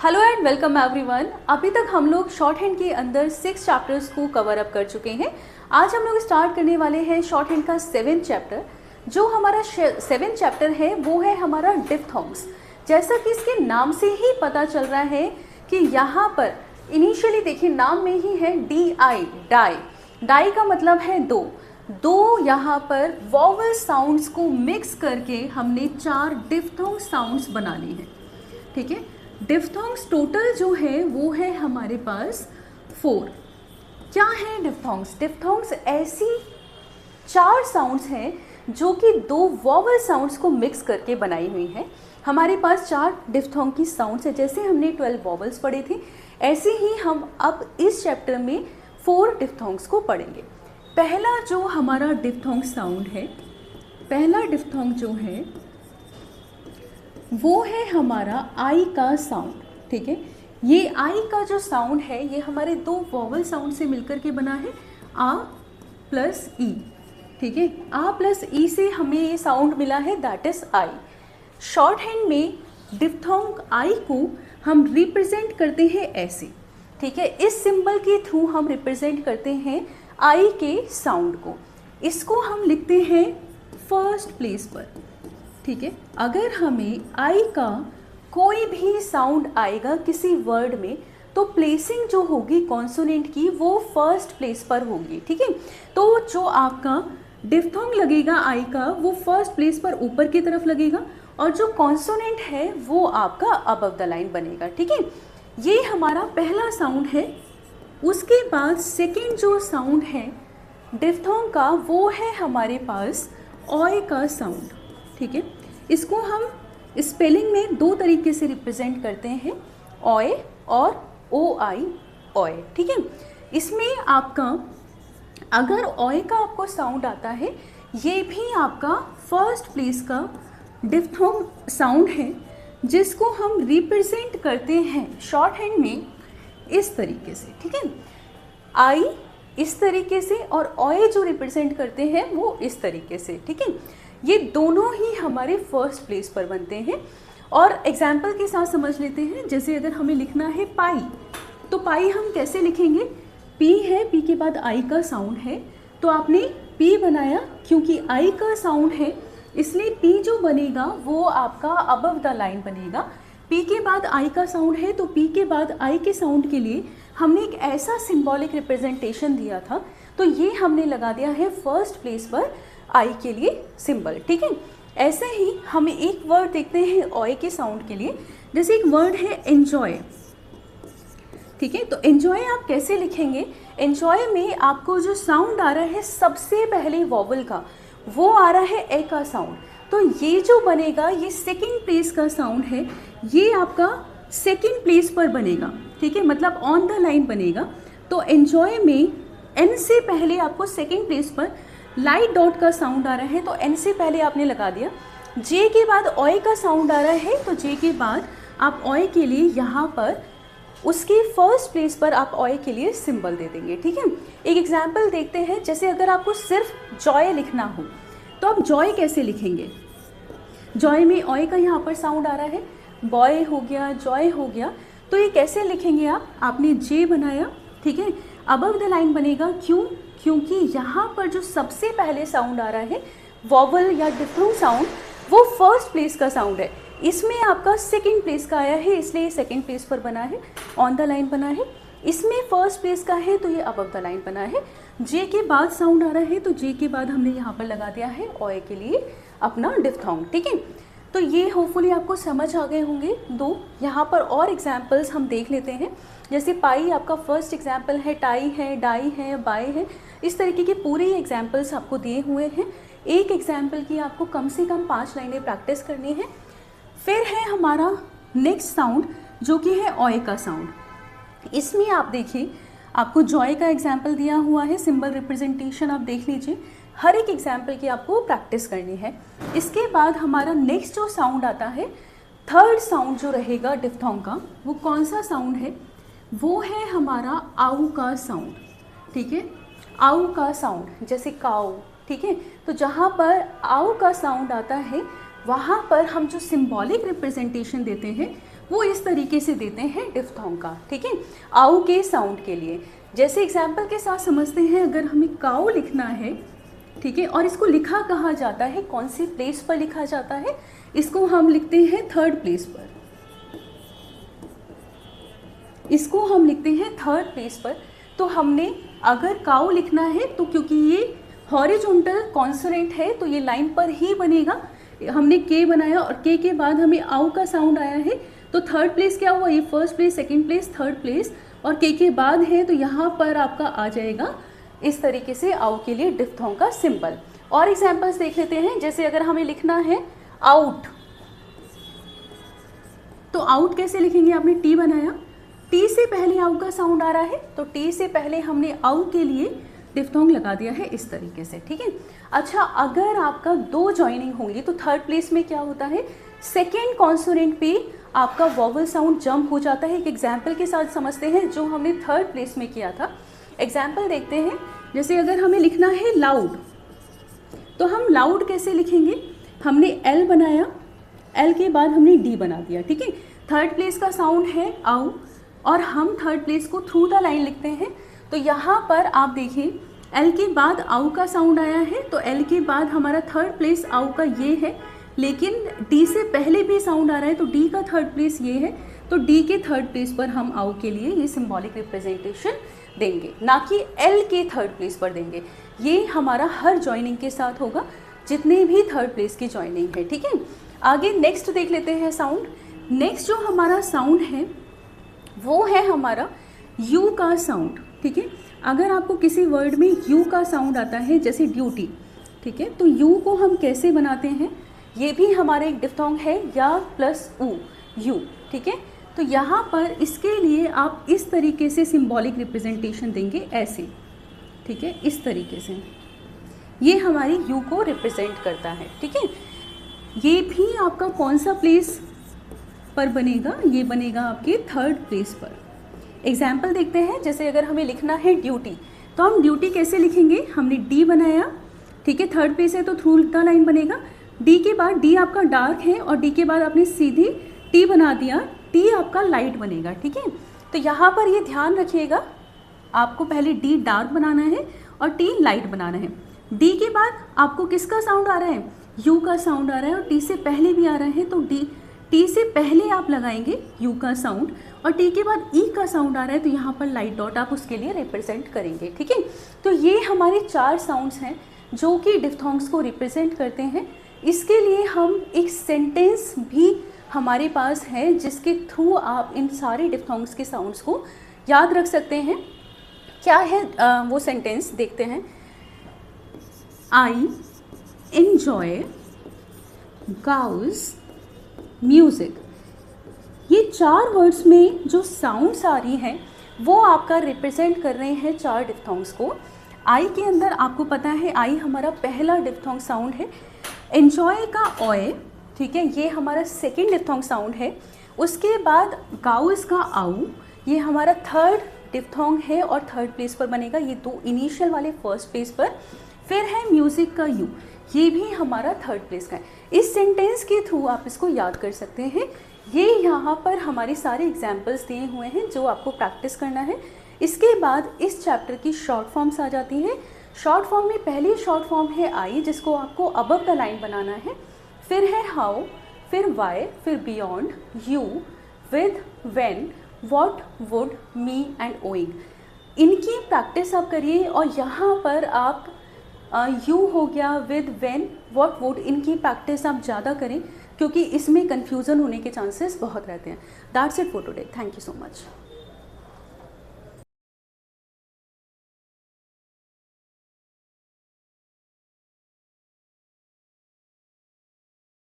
Hello and welcome everyone. अभी तक हम लोग शॉर्ट हैंड के अंदर 6 चैप्टर्स को कवर अप कर चुके हैं। आज हम लोग स्टार्ट करने वाले हैं शॉर्ट हैंड का 7th चैप्टर। जो हमारा 7th चैप्टर है वो है हमारा डिप्थोंग्स। जैसा कि इसके नाम से ही पता चल रहा है कि यहाँ पर इनिशियली देखिए नाम में ही है DI, डाई। डाई का मतलब है दो यहाँ पर वॉवल साउंड्स को मिक्स करके हमने 4 डिप्थोंग साउंड्स बना ली हैं। ठीक है, डिप्थोंग्स टोटल जो है वो है हमारे पास 4। क्या है डिप्थोंग्स? डिप्थोंग्स ऐसी 4 साउंड्स हैं जो कि 2 वॉवल साउंड्स को मिक्स करके बनाई हुई हैं। हमारे पास 4 डिप्थोंग की साउंड्स है। जैसे हमने 12 वॉवल्स पढ़े थे ऐसे ही हम अब इस चैप्टर में 4 डिप्थोंग्स को पढ़ेंगे। पहला जो हमारा डिप्थोंग साउंड है, पहला डिप्थोंग जो है वो है हमारा आई का साउंड। ठीक है, ये आई का जो साउंड है ये हमारे 2 वॉवल साउंड से मिलकर के बना है, आ प्लस ई। ठीक है, आ प्लस ई से हमें ये साउंड मिला है, that is I. Short hand में डिप्थोंग आई को हम रिप्रेजेंट करते हैं ऐसे। ठीक है, इस सिंबल के थ्रू हम रिप्रेजेंट करते हैं आई के साउंड को। इसको हम लिखते हैं फर्स्ट प्लेस पर। ठीक है, अगर हमें आई का कोई भी साउंड आएगा किसी वर्ड में तो प्लेसिंग जो होगी कॉन्सोनेंट की वो फर्स्ट प्लेस पर होगी। ठीक है, तो जो आपका डिप्थोंग लगेगा आई का वो फर्स्ट प्लेस पर ऊपर की तरफ लगेगा और जो कॉन्सोनेंट है वो आपका अबव द लाइन बनेगा। ठीक है, ये हमारा पहला साउंड है। उसके बाद सेकेंड जो साउंड है डिप्थोंग का वो है हमारे पास ऑय का साउंड। ठीक है, इसको हम स्पेलिंग में 2 तरीके से रिप्रेजेंट करते हैं, ऑय और ओ आई, ऑय। ठीक है, इसमें आपका अगर ऑय का आपको साउंड आता है ये भी आपका फर्स्ट प्लेस का डिप्थोंग साउंड है जिसको हम रिप्रेजेंट करते हैं शॉर्ट हैंड में इस तरीके से। ठीक है, आई इस तरीके से और ऑय जो रिप्रेजेंट करते हैं वो इस तरीके से। ठीक है, ये दोनों ही हमारे फर्स्ट प्लेस पर बनते हैं। और एग्जाम्पल के साथ समझ लेते हैं। जैसे अगर हमें लिखना है पाई, तो पाई हम कैसे लिखेंगे? पी है, पी के बाद आई का साउंड है तो आपने पी बनाया, क्योंकि आई का साउंड है इसलिए पी जो बनेगा वो आपका अबव द लाइन बनेगा। पी के बाद आई का साउंड है तो पी के बाद आई के साउंड के लिए हमने एक ऐसा सिंबॉलिक रिप्रेजेंटेशन दिया था तो ये हमने लगा दिया है फर्स्ट प्लेस पर आई के लिए सिंबल। ठीक है, ऐसे ही हमें एक वर्ड देखते हैं ऑय के साउंड के लिए। जैसे एक वर्ड है एंजॉय। ठीक है, तो एंजॉय आप कैसे लिखेंगे? एंजॉय में आपको जो साउंड आ रहा है सबसे पहले वॉवल का वो आ रहा है ए का साउंड, तो ये जो बनेगा ये सेकेंड प्लेस का साउंड है, ये आपका सेकेंड प्लेस पर बनेगा। ठीक है, मतलब ऑन द लाइन बनेगा। तो एंजॉय में एन से पहले आपको सेकेंड प्लेस पर लाइट डॉट का साउंड आ रहा है तो एन से पहले आपने लगा दिया। जे के बाद ऑय का साउंड आ रहा है तो जे के बाद आप ऑय के लिए यहाँ पर उसके फर्स्ट प्लेस पर आप ऑय के लिए सिंबल दे देंगे। ठीक है, एक एग्जांपल देखते हैं। जैसे अगर आपको सिर्फ जॉय लिखना हो तो आप जॉय कैसे लिखेंगे? जॉय में ऑय का यहाँ पर साउंड आ रहा है, बॉय हो गया, जॉय हो गया, तो ये कैसे लिखेंगे आप? आपने जे बनाया, ठीक है, अबव द लाइन बनेगा। क्यों? क्योंकि यहाँ पर जो सबसे पहले साउंड आ रहा है वॉवल या डिप्थोंग साउंड वो फर्स्ट प्लेस का साउंड है, इसमें आपका सेकेंड प्लेस का आया है इसलिए सेकेंड प्लेस पर बना है, ऑन द लाइन बना है। इसमें फर्स्ट प्लेस का है तो ये अबव द लाइन बना है। जे के बाद साउंड आ रहा है तो जे के बाद हमने यहाँ पर लगा दिया है ऑय के लिए अपना डिप्थोंग। ठीक है, तो ये होपफुली आपको समझ आ गए होंगे। 2 यहाँ पर और एग्जाम्पल्स हम देख लेते हैं। जैसे पाई आपका फर्स्ट एग्जाम्पल है, टाई है, डाई है, बाई है, इस तरीके के पूरे एग्जाम्पल्स आपको दिए हुए हैं। एक एग्जाम्पल की आपको कम से कम 5 लाइनें प्रैक्टिस करनी है। फिर है हमारा नेक्स्ट साउंड जो कि है ऑय का साउंड। इसमें आप देखिए आपको जॉय का एग्जाम्पल दिया हुआ है, सिंबल रिप्रेजेंटेशन आप देख लीजिए। हर एक एग्जाम्पल की आपको प्रैक्टिस करनी है। इसके बाद हमारा नेक्स्ट जो साउंड आता है, थर्ड साउंड जो रहेगा डिप्थोंग का, वो कौन सा साउंड है? वो है हमारा आऊ का साउंड। ठीक है, आऊ का साउंड जैसे काऊ। ठीक है, तो जहाँ पर आऊ का साउंड आता है वहाँ पर हम जो सिंबॉलिक रिप्रेजेंटेशन देते हैं वो इस तरीके से देते हैं डिफ्थोंग का, ठीक है, आउ के साउंड के लिए। जैसे एग्जाम्पल के साथ समझते हैं, अगर हमें काऊ लिखना है, ठीक है, और इसको लिखा कहाँ जाता है, कौन सी प्लेस पर लिखा जाता है, इसको हम लिखते हैं थर्ड प्लेस पर, इसको हम लिखते हैं थर्ड प्लेस पर। तो हमने अगर काऊ लिखना है तो क्योंकि ये हॉरिजॉन्टल कॉन्सोनेंट है तो ये लाइन पर ही बनेगा, हमने के बनाया और के बाद हमें आउ का साउंड आया है, तो थर्ड प्लेस क्या हुआ, ये first place, second place, third place, और के बाद है तो यहाँ पर आपका आ जाएगा इस तरीके से आउ के लिए डिफ्थोंग का सिंबल। और एग्जाम्पल्स देख लेते हैं, जैसे अगर हमें लिखना है आउट, तो आउट कैसे लिखेंगे, आपने टी बनाया, टी से पहले आउ का साउंड आ रहा है तो टी से पहले हमने आउ के लिए डिफ्थोंग लगा दिया है इस तरीके से, ठीक है। अच्छा, अगर आपका दो जॉइनिंग होंगी तो थर्ड प्लेस में क्या होता है, सेकेंड कॉन्सोनेंट पे आपका वॉवल साउंड जंप हो जाता है। एक एग्जाम्पल के साथ समझते हैं जो हमने थर्ड प्लेस में किया था। एग्जाम्पल देखते हैं, जैसे अगर हमें लिखना है लाउड, तो हम लाउड कैसे लिखेंगे, हमने एल बनाया, एल के बाद हमने डी बना दिया, ठीक है। थर्ड प्लेस का साउंड है आउ और हम थर्ड प्लेस को थ्रू द लाइन लिखते हैं, तो यहाँ पर आप देखिए एल के बाद आउ का साउंड आया है, तो एल के बाद हमारा थर्ड प्लेस आउ का ये है, लेकिन डी से पहले भी साउंड आ रहा है तो डी का थर्ड प्लेस ये है, तो डी के थर्ड प्लेस पर हम आउ के लिए ये सिंबॉलिक रिप्रेजेंटेशन देंगे, ना कि एल के थर्ड प्लेस पर देंगे। ये हमारा हर जॉइनिंग के साथ होगा, जितने भी थर्ड प्लेस की जॉइनिंग है, ठीक है। आगे नेक्स्ट देख लेते हैं साउंड। नेक्स्ट जो हमारा साउंड है वो है हमारा यू का साउंड, ठीक है। अगर आपको किसी वर्ड में यू का साउंड आता है, जैसे ड्यूटी, ठीक है, तो यू को हम कैसे बनाते हैं, ये भी हमारे एक डिफ्थोंग है, या प्लस ऊ, यू, ठीक है। तो यहाँ पर इसके लिए आप इस तरीके से सिंबॉलिक रिप्रेजेंटेशन देंगे, ऐसे, ठीक है, इस तरीके से, ये हमारी यू को रिप्रेजेंट करता है, ठीक है। ये भी आपका कौन सा प्लेस पर बनेगा, ये बनेगा आपके थर्ड प्लेस पर। एग्जाम्पल देखते हैं, जैसे अगर हमें लिखना है ड्यूटी, तो हम ड्यूटी कैसे लिखेंगे, हमने डी बनाया, ठीक है, थर्ड प्लेस है तो थ्रू द लाइन बनेगा, डी के बाद डी आपका डार्क है और डी के बाद आपने सीधी टी बना दिया, टी आपका लाइट बनेगा, ठीक है। तो यहाँ पर ये ध्यान रखिएगा, आपको पहले डी डार्क बनाना है और टी लाइट बनाना है। डी के बाद आपको किसका साउंड आ रहा है, यू का साउंड आ रहा है, और टी से पहले भी आ रहा है, तो टी से पहले आप लगाएंगे यू का साउंड, और टी के बाद ई का साउंड आ रहा है तो यहाँ पर लाइट डॉट आप उसके लिए रिप्रेजेंट करेंगे, ठीक है। तो ये हमारे 4 साउंड्स हैं जो कि डिफ्थोंग्स को रिप्रेजेंट करते हैं। इसके लिए हम एक सेंटेंस भी हमारे पास है जिसके थ्रू आप इन सारे डिफ्थोंग्स के साउंड्स को याद रख सकते हैं। क्या है वो सेंटेंस, देखते हैं। आई एन्जॉय गाउज म्यूज़िक, ये 4 वर्ड्स में जो साउंड्स आ रही हैं वो आपका रिप्रेजेंट कर रहे हैं 4 डिफ्थोंग्स को। आई के अंदर आपको पता है आई हमारा पहला डिफ्थोंग साउंड है, एन्जॉय का ओए, ठीक है, ये हमारा सेकेंड डिफ्थोंग साउंड है। उसके बाद गाउज का आउ, ये हमारा थर्ड डिफ्थोंग है और थर्ड प्लेस पर बनेगा, ये 2 इनिशियल वाले फर्स्ट प्लेस पर। फिर है म्यूज़िक का यू, ये भी हमारा थर्ड प्लेस का है। इस सेंटेंस के थ्रू आप इसको याद कर सकते हैं। ये यहाँ पर हमारे सारे एग्जाम्पल्स दिए हुए हैं जो आपको प्रैक्टिस करना है। इसके बाद इस चैप्टर की शॉर्ट फॉर्म्स आ जाती हैं। शॉर्ट फॉर्म में पहली शॉर्ट फॉर्म है आई, जिसको आपको अबव द लाइन बनाना है, फिर है हाउ, फिर वाई, फिर beyond, you, with, when, what, would, me and owing. इनकी प्रैक्टिस आप करिए और यहाँ पर आप यू हो गया, विद, व्हेन, व्हाट, वुड, इनकी प्रैक्टिस आप ज़्यादा करें क्योंकि इसमें कन्फ्यूज़न होने के चांसेस बहुत रहते हैं। That's it for today, thank you so much.